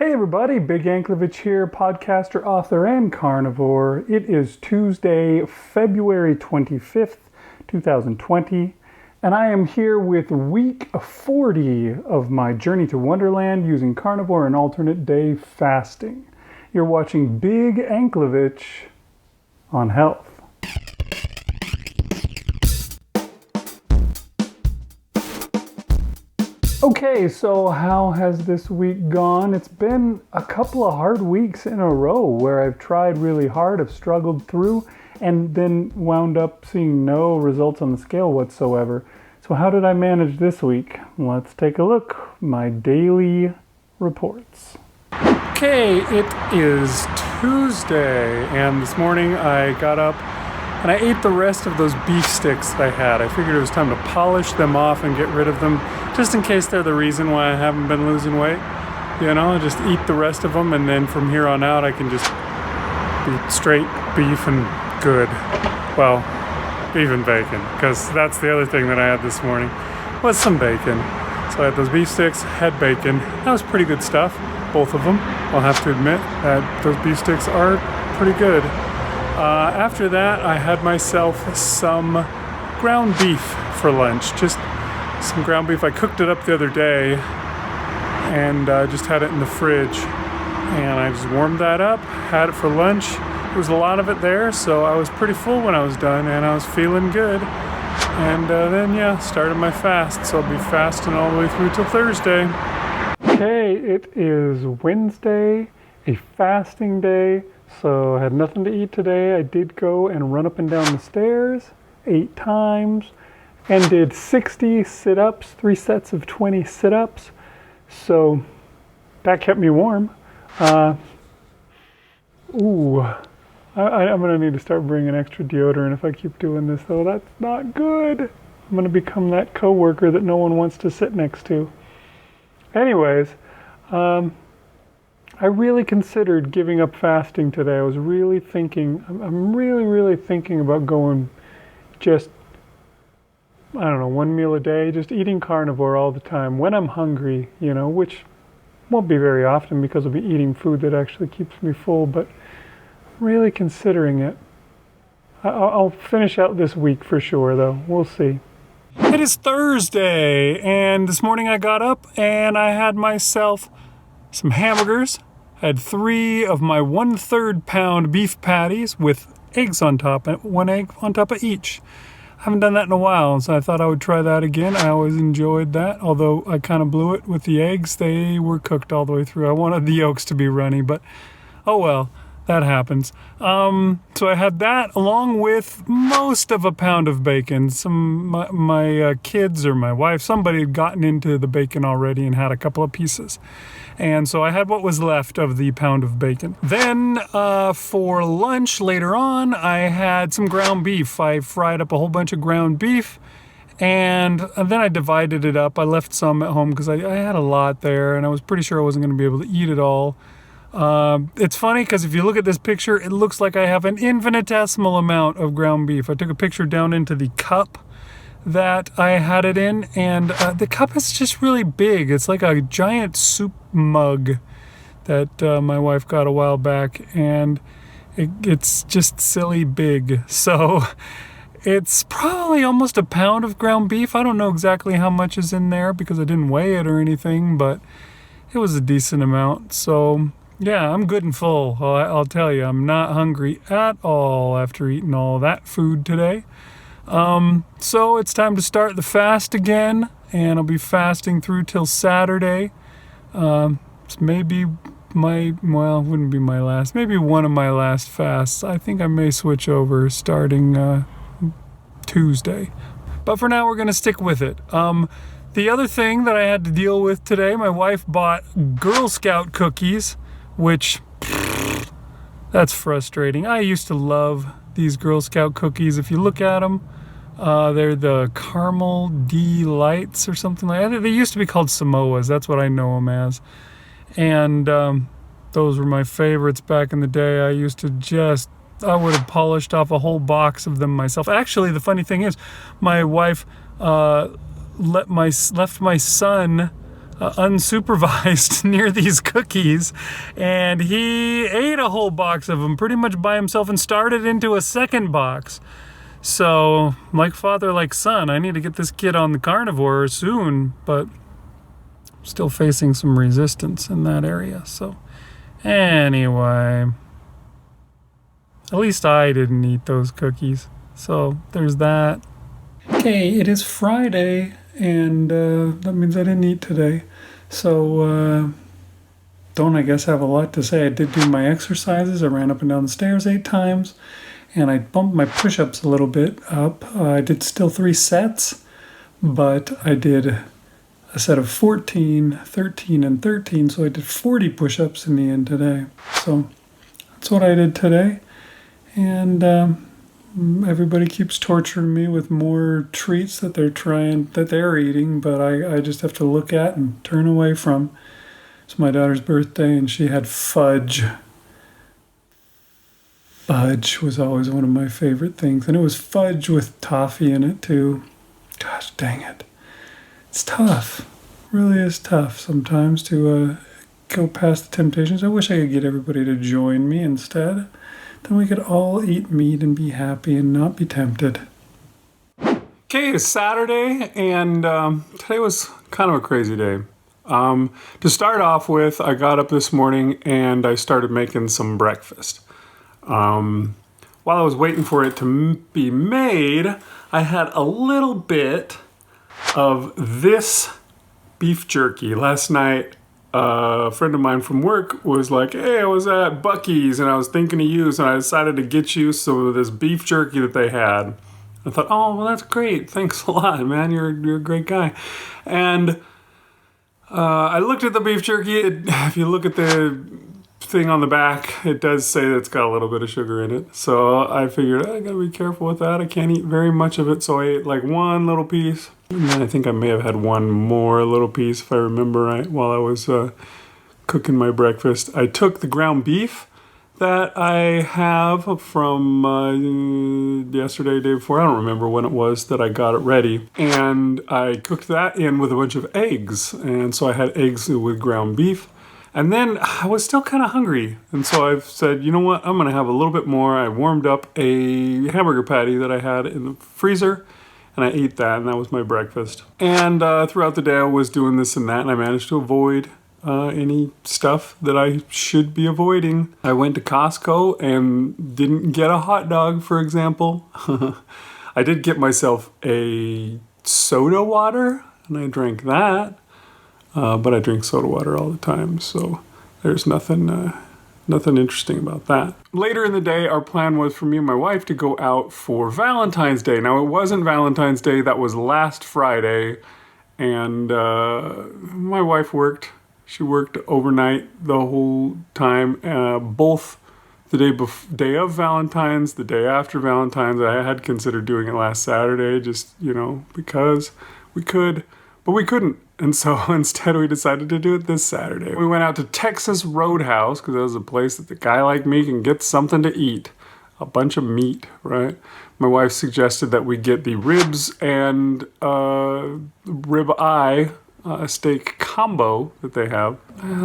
Hey everybody, Big Anklevich here, podcaster, author, and carnivore. It is Tuesday, February 25th, 2020, and I am here with week 40 of my journey to Wonderland using carnivore and alternate day fasting. You're watching Big Anklevich on health. Okay, so how has this week gone? It's been a couple of hard weeks in a row where I've tried really hard, I've struggled through, and then wound up seeing no results on the scale whatsoever. So how did I manage this week? Let's take a look. My daily reports. Okay, it is Tuesday, and this morning I got up and I ate the rest of those beef sticks that I had. I figured it was time to polish them off and get rid of them, just in case they're the reason why I haven't been losing weight. You know, just eat the rest of them, and then from here on out I can just eat straight beef and good. Well, beef and bacon, because that's the other thing that I had this morning, was some bacon. So I had those beef sticks, had bacon. That was pretty good stuff, both of them. I'll have to admit that those beef sticks are pretty good. After that, I had myself some ground beef for lunch. Just some ground beef. I cooked it up the other day and just had it in the fridge. And I just warmed that up, had it for lunch. There was a lot of it there, so I was pretty full when I was done, and I was feeling good. And then, started my fast. So I'll be fasting all the way through till Thursday. Okay, it is Wednesday, a fasting day. So I had nothing to eat today. I did go and run up and down the stairs 8 times and did 60 sit-ups, 3 sets of 20 sit-ups. So that kept me warm. I'm gonna need to start bringing extra deodorant if I keep doing this, though. That's not good. I'm gonna become that coworker that no one wants to sit next to. Anyways, I really considered giving up fasting today. I was really thinking, I'm really thinking about going just, I don't know, 1 meal a day, just eating carnivore all the time when I'm hungry, you know, which won't be very often because I'll be eating food that actually keeps me full, but really considering it. I'll finish out this week for sure, though. We'll see. It is Thursday, and this morning I got up and I had myself some hamburgers. I had 3 of my 1/3 pound beef patties with eggs on top, and 1 egg on top of each. I haven't done that in a while, so I thought I would try that again. I always enjoyed that, although I kind of blew it with the eggs. They were cooked all the way through. I wanted the yolks to be runny, but oh well, that happens. So I had that along with most of a pound of bacon. My kids or my wife, somebody had gotten into the bacon already and had a couple of pieces. And so I had what was left of the pound of bacon. Then for lunch later on, I had some ground beef. I fried up a whole bunch of ground beef, and then I divided it up. I left some at home because I had a lot there, and I was pretty sure I wasn't going to be able to eat it all. It's funny because if you look at this picture, it looks like I have an infinitesimal amount of ground beef. I took a picture down into the cup that I had it in, and the cup is just really big. It's like a giant soup mug that my wife got a while back, and it's just silly big. So it's probably almost a pound of ground beef. I don't know exactly how much is in there because I didn't weigh it or anything, but it was a decent amount. So yeah, I'm good and full. I'll tell you, I'm not hungry at all after eating all that food today. So it's time to start the fast again, and I'll be fasting through till Saturday. It's maybe it wouldn't be my last, maybe one of my last fasts. I think I may switch over starting Tuesday. But for now, we're going to stick with it. The other thing that I had to deal with today, my wife bought Girl Scout cookies, which, that's frustrating. I used to love these Girl Scout cookies. If you look at them, they're the Caramel Delights or something like that. They used to be called Samoas. That's what I know them as. And those were my favorites back in the day. I would have polished off a whole box of them myself. Actually, the funny thing is, my wife left my son unsupervised near these cookies, and he ate a whole box of them pretty much by himself and started into a second box. So, like father, like son, I need to get this kid on the carnivore soon, but still facing some resistance in that area. So, anyway, at least I didn't eat those cookies. So, there's that. Okay, it is Friday, and that means I didn't eat today. So, don't, I guess, have a lot to say. I did do my exercises. I ran up and down the stairs 8 times, and I bumped my push-ups a little bit up. I did still 3 sets, but I did a set of 14, 13, and 13, so I did 40 push-ups in the end today. So that's what I did today, and everybody keeps torturing me with more treats that they're eating, but I just have to look at and turn away from. It's my daughter's birthday, and she had fudge. Fudge was always one of my favorite things, and it was fudge with toffee in it too. Gosh dang it. It's tough. It really is tough sometimes to go past the temptations. I wish I could get everybody to join me instead. Then we could all eat meat and be happy and not be tempted. Okay, it's Saturday, and today was kind of a crazy day. To start off with, I got up this morning and I started making some breakfast. While I was waiting for it to be made, I had a little bit of this beef jerky. Last night, a friend of mine from work was like, hey, I was at Buc-ee's and I was thinking of you, so I decided to get you some of this beef jerky that they had. I thought, oh, well, that's great. Thanks a lot, man. You're a great guy. And I looked at the beef jerky. If you look at the thing on the back, it does say that it's got a little bit of sugar in it. So I figured I gotta be careful with that. I can't eat very much of it, so I ate like one little piece. And then I think I may have had one more little piece, if I remember right, while I was cooking my breakfast. I took the ground beef that I have from yesterday, day before. I don't remember when it was that I got it ready. And I cooked that in with a bunch of eggs. And so I had eggs with ground beef. And then I was still kind of hungry. And so I've said, you know what, I'm going to have a little bit more. I warmed up a hamburger patty that I had in the freezer, and I ate that, and that was my breakfast. And throughout the day, I was doing this and that, and I managed to avoid any stuff that I should be avoiding. I went to Costco and didn't get a hot dog, for example. I did get myself a soda water, and I drank that. But I drink soda water all the time, so there's nothing interesting about that. Later in the day, our plan was for me and my wife to go out for Valentine's Day. Now, it wasn't Valentine's Day, that was last Friday, and my wife worked. She worked overnight the whole time, both the day of Valentine's, the day after Valentine's. I had considered doing it last Saturday, just, because we could, but we couldn't. And so instead we decided to do it this Saturday. We went out to Texas Roadhouse because that was a place that the guy like me can get something to eat. A bunch of meat, right? My wife suggested that we get the ribs and rib eye steak combo that they have.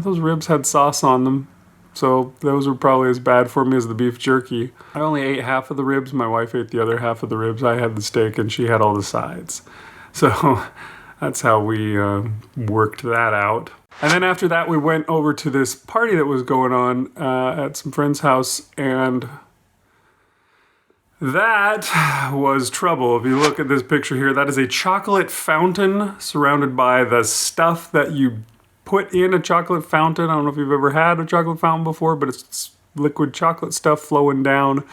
Those ribs had sauce on them, so those were probably as bad for me as the beef jerky. I only ate half of the ribs. My wife ate the other half of the ribs. I had the steak and she had all the sides. So that's how we worked that out. And then after that, we went over to this party that was going on at some friend's house, and that was trouble. If you look at this picture here, that is a chocolate fountain surrounded by the stuff that you put in a chocolate fountain. I don't know if you've ever had a chocolate fountain before, but it's liquid chocolate stuff flowing down,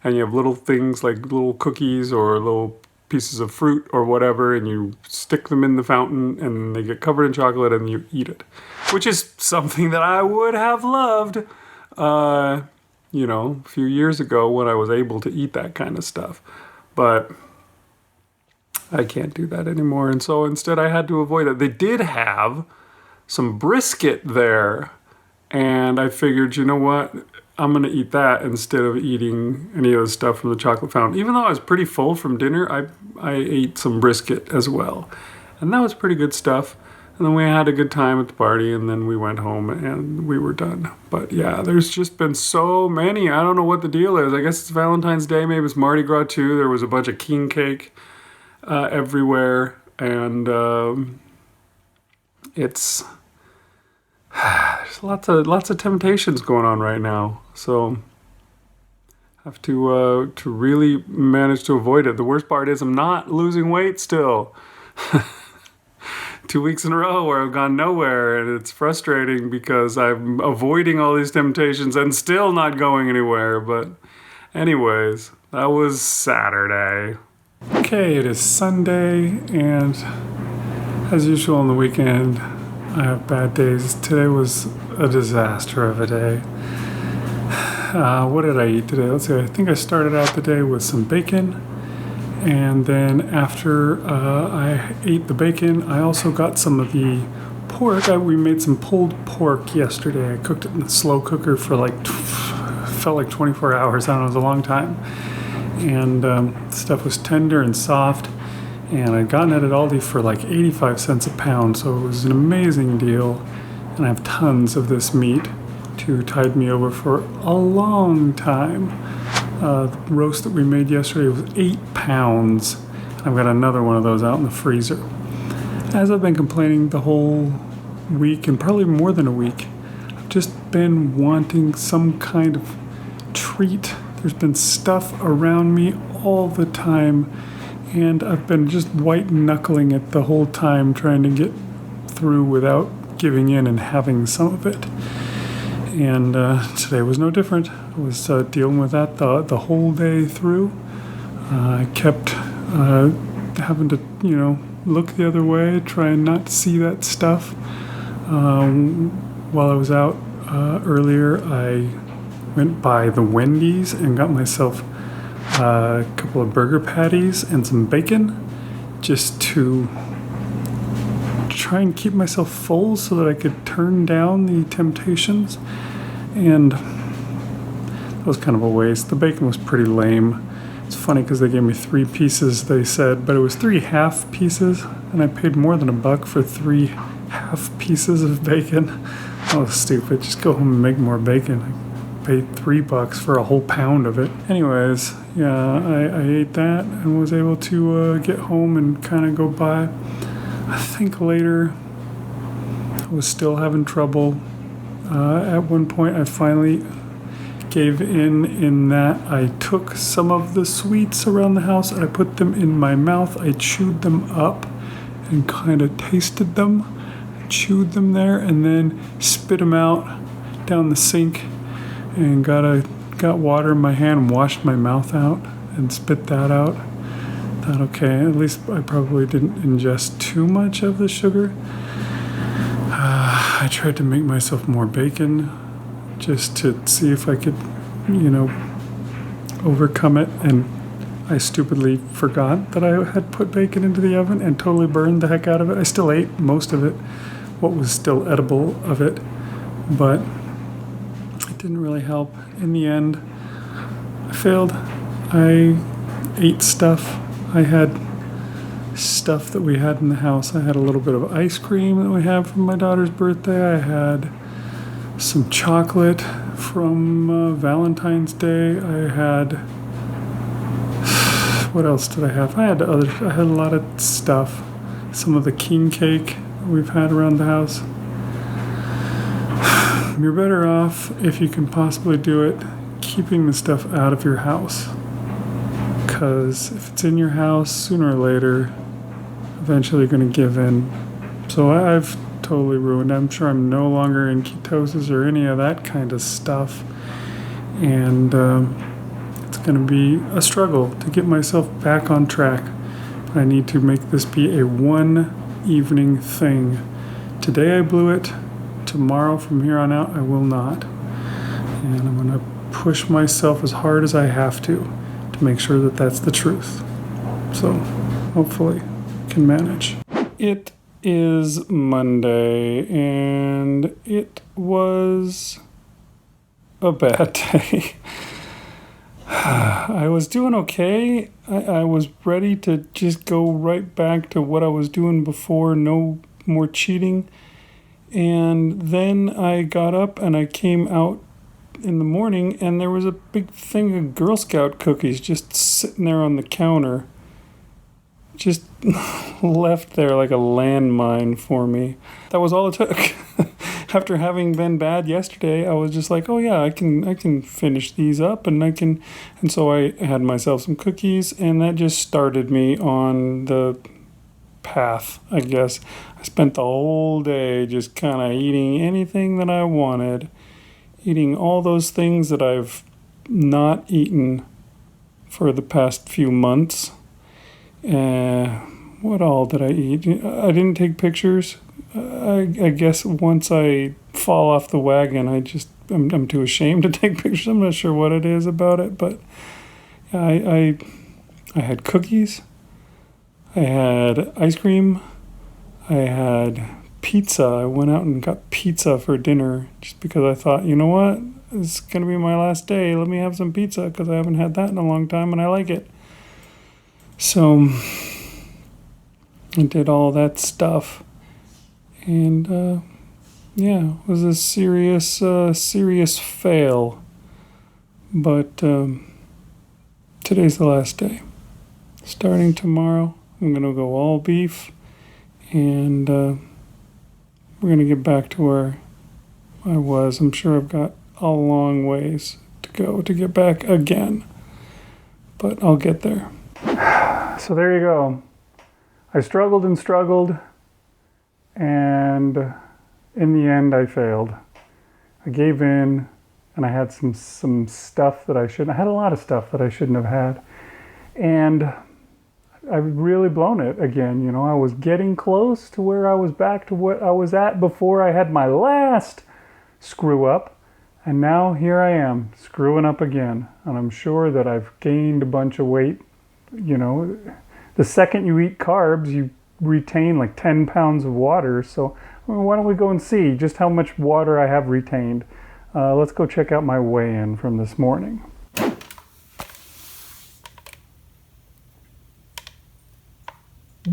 and you have little things like little cookies or little pieces of fruit or whatever, and you stick them in the fountain and they get covered in chocolate and you eat it, which is something that I would have loved a few years ago when I was able to eat that kind of stuff, but I can't do that anymore. And so instead I had to avoid it. They did have some brisket there, and I figured, you know what, I'm going to eat that instead of eating any of the stuff from the chocolate fountain. Even though I was pretty full from dinner, I ate some brisket as well. And that was pretty good stuff. And then we had a good time at the party, and then we went home and we were done. But yeah, there's just been so many. I don't know what the deal is. I guess it's Valentine's Day. Maybe it's Mardi Gras too. There was a bunch of king cake everywhere. And it's there's lots of temptations going on right now. So I have to really manage to avoid it. The worst part is I'm not losing weight still. 2 weeks in a row where I've gone nowhere, and it's frustrating because I'm avoiding all these temptations and still not going anywhere. But anyways, that was Saturday. Okay, it is Sunday, and as usual on the weekend, I have bad days. Today was a disaster of a day. What did I eat today? Let's see, I think I started out the day with some bacon. And then after I ate the bacon, I also got some of the pork. We made some pulled pork yesterday. I cooked it in the slow cooker for felt like 24 hours. I don't know, it was a long time. And stuff was tender and soft. And I'd gotten it at Aldi for like 85 cents a pound. So it was an amazing deal. And I have tons of this meat to tide me over for a long time. The roast that we made yesterday was 8 pounds. I've got another one of those out in the freezer. As I've been complaining the whole week, and probably more than a week, I've just been wanting some kind of treat. There's been stuff around me all the time, and I've been just white knuckling it the whole time, trying to get through without giving in and having some of it. And today was no different. I was dealing with that the whole day through. I kept having to, look the other way, try and not see that stuff. While I was out earlier, I went by the Wendy's and got myself a couple of burger patties and some bacon, just to try and keep myself full so that I could turn down the temptations. And that was kind of a waste. The bacon was pretty lame. It's funny because they gave me 3 pieces, they said, but it was 3 half pieces, and I paid more than $1 for 3 half pieces of bacon. That was stupid. Just go home and make more bacon. I paid $3 for a whole pound of it. Anyways, yeah, I ate that and was able to get home and kind of go by. I think later I was still having trouble. At one point I finally gave in that I took some of the sweets around the house and I put them in my mouth. I chewed them up and kind of tasted them. I chewed them there and then spit them out down the sink and got water in my hand and washed my mouth out and spit that out. Thought, okay, at least I probably didn't ingest too much of the sugar. I tried to make myself more bacon just to see if I could, overcome it. And I stupidly forgot that I had put bacon into the oven and totally burned the heck out of it. I still ate most of it, what was still edible of it, but it didn't really help. In the end, I failed. I ate stuff. I had stuff that we had in the house. I had a little bit of ice cream that we had from my daughter's birthday. I had some chocolate from Valentine's Day. I had, what else did I have? I had a lot of stuff. Some of the king cake we've had around the house. You're better off, if you can possibly do it, keeping the stuff out of your house. Because if it's in your house, sooner or later, eventually you're going to give in. So I've totally ruined. I'm sure I'm no longer in ketosis or any of that kind of stuff. And it's going to be a struggle to get myself back on track. I need to make this be a one evening thing. Today I blew it. Tomorrow from here on out I will not. And I'm going to push myself as hard as I have to make sure that that's the truth. So hopefully can manage. It is Monday and it was a bad day. I was doing okay. I was ready to just go right back to what I was doing before. No more cheating. And then I got up and I came out in the morning, and there was a big thing of Girl Scout cookies just sitting there on the counter, just left there like a landmine for me. That was all it took. After having been bad yesterday, I was just like, oh yeah, I can finish these up, and so I had myself some cookies, and that just started me on the path, I guess. I spent the whole day just kind of eating anything that I wanted, eating all those things that I've not eaten for the past few months. What all did I eat? I didn't take pictures. I guess once I fall off the wagon, I'm too ashamed to take pictures. I'm not sure what it is about it, but I had cookies. I had ice cream. I had pizza. I went out and got pizza for dinner just because I thought, you know what? It's going to be my last day. Let me have some pizza because I haven't had that in a long time and I like it. So I did all that stuff. And it was a serious fail. But today's the last day. Starting tomorrow, I'm going to go all beef. And we're going to get back to where I was. I'm sure I've got a long ways to go to get back again. But I'll get there. So there you go. I struggled and struggled, and in the end I failed. I gave in, and I had some stuff that I shouldn't. I had a lot of stuff that I shouldn't have had, and I've really blown it again. You know, I was getting close to where I was back to what I was at before I had my last screw up, and now here I am screwing up again. And I'm sure that I've gained a bunch of weight. You know, the second you eat carbs, you retain like 10 pounds of water. So why don't we go and see just how much water I have retained. Let's go check out my weigh-in from this morning.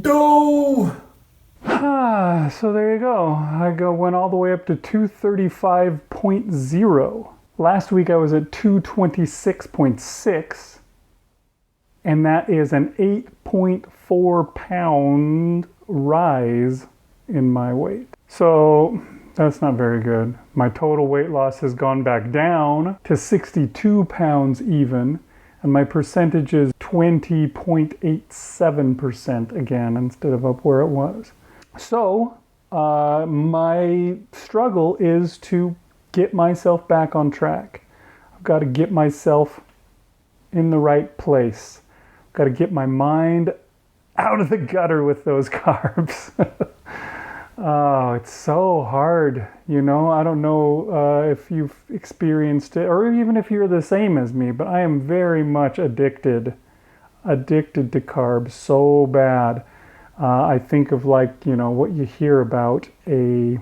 Go! So there you go. Went all the way up to 235.0. Last week I was at 226.6. And that is an 8.4 pound rise in my weight. So that's not very good. My total weight loss has gone back down to 62 pounds even. And my percentage is 20.87% again instead of up where it was. So my struggle is to get myself back on track. I've got to get myself in the right place. I've got to get my mind out of the gutter with those carbs. Oh, it's so hard. You know, I don't know if you've experienced it or even if you're the same as me, but I am very much addicted to carbs so bad. I think of like, you know, what you hear about a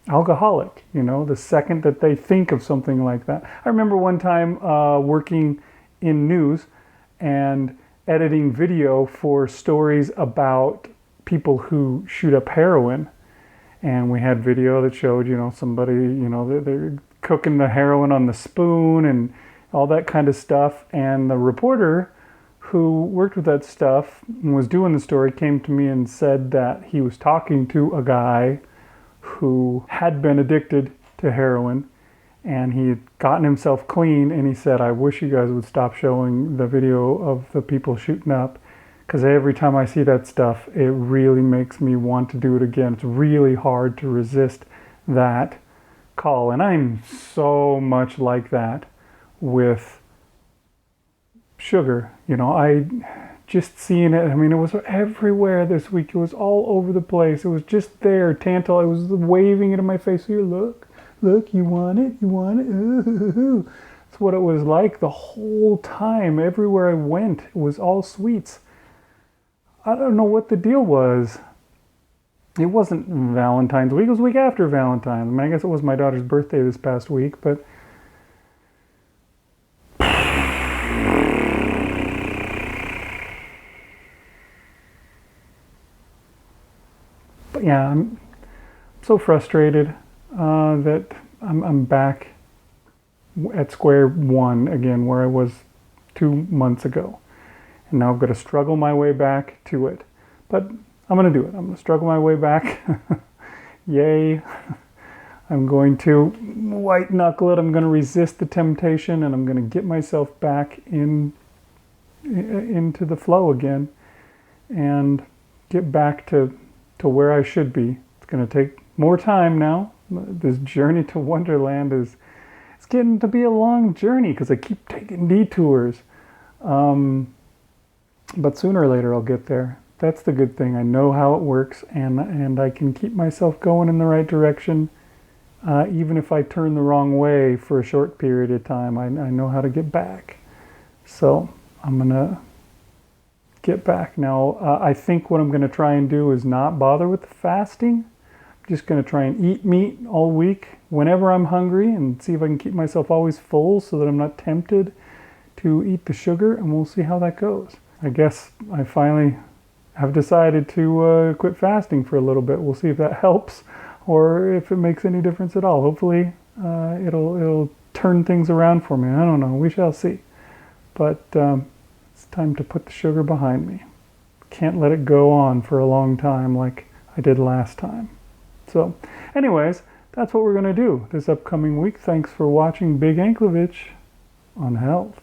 alcoholic, you know, the second that they think of something like that. I remember one time working in news and editing video for stories about people who shoot up heroin. And we had video that showed, you know, somebody, you know, they're cooking the heroin on the spoon and all that kind of stuff. And the reporter who worked with that stuff and was doing the story came to me and said that he was talking to a guy who had been addicted to heroin and he had gotten himself clean. And he said, I wish you guys would stop showing the video of the people shooting up, because every time I see that stuff, it really makes me want to do it again. It's really hard to resist that call. And I'm so much like that with sugar. You know, I just seeing it, I mean, it was everywhere this week. It was all over the place. It was just there, tantalizing. It was waving it in my face. Here, look, you want it? Ooh. That's what it was like the whole time. Everywhere I went, it was all sweets. I don't know what the deal was. It wasn't Valentine's week. It was the week after Valentine's. I mean, I guess it was my daughter's birthday this past week, but yeah, I'm so frustrated that I'm back at square one again, where I was 2 months ago. And now I've got to struggle my way back to it. But I'm going to do it. I'm going to struggle my way back. Yay. I'm going to white knuckle it. I'm going to resist the temptation, and I'm going to get myself back into the flow again and get back to where I should be. It's going to take more time now. This journey to Wonderland it's getting to be a long journey because I keep taking detours. But sooner or later I'll get there. That's the good thing. I know how it works, and I can keep myself going in the right direction. Even if I turn the wrong way for a short period of time, I know how to get back. So I'm going to get back. Now, I think what I'm going to try and do is not bother with the fasting. I'm just going to try and eat meat all week whenever I'm hungry and see if I can keep myself always full so that I'm not tempted to eat the sugar, and we'll see how that goes. I guess I finally have decided to quit fasting for a little bit. We'll see if that helps or if it makes any difference at all. Hopefully it'll turn things around for me. I don't know. We shall see. But it's time to put the sugar behind me. Can't let it go on for a long time like I did last time. So anyways, that's what we're going to do this upcoming week. Thanks for watching Big Anklevich on health.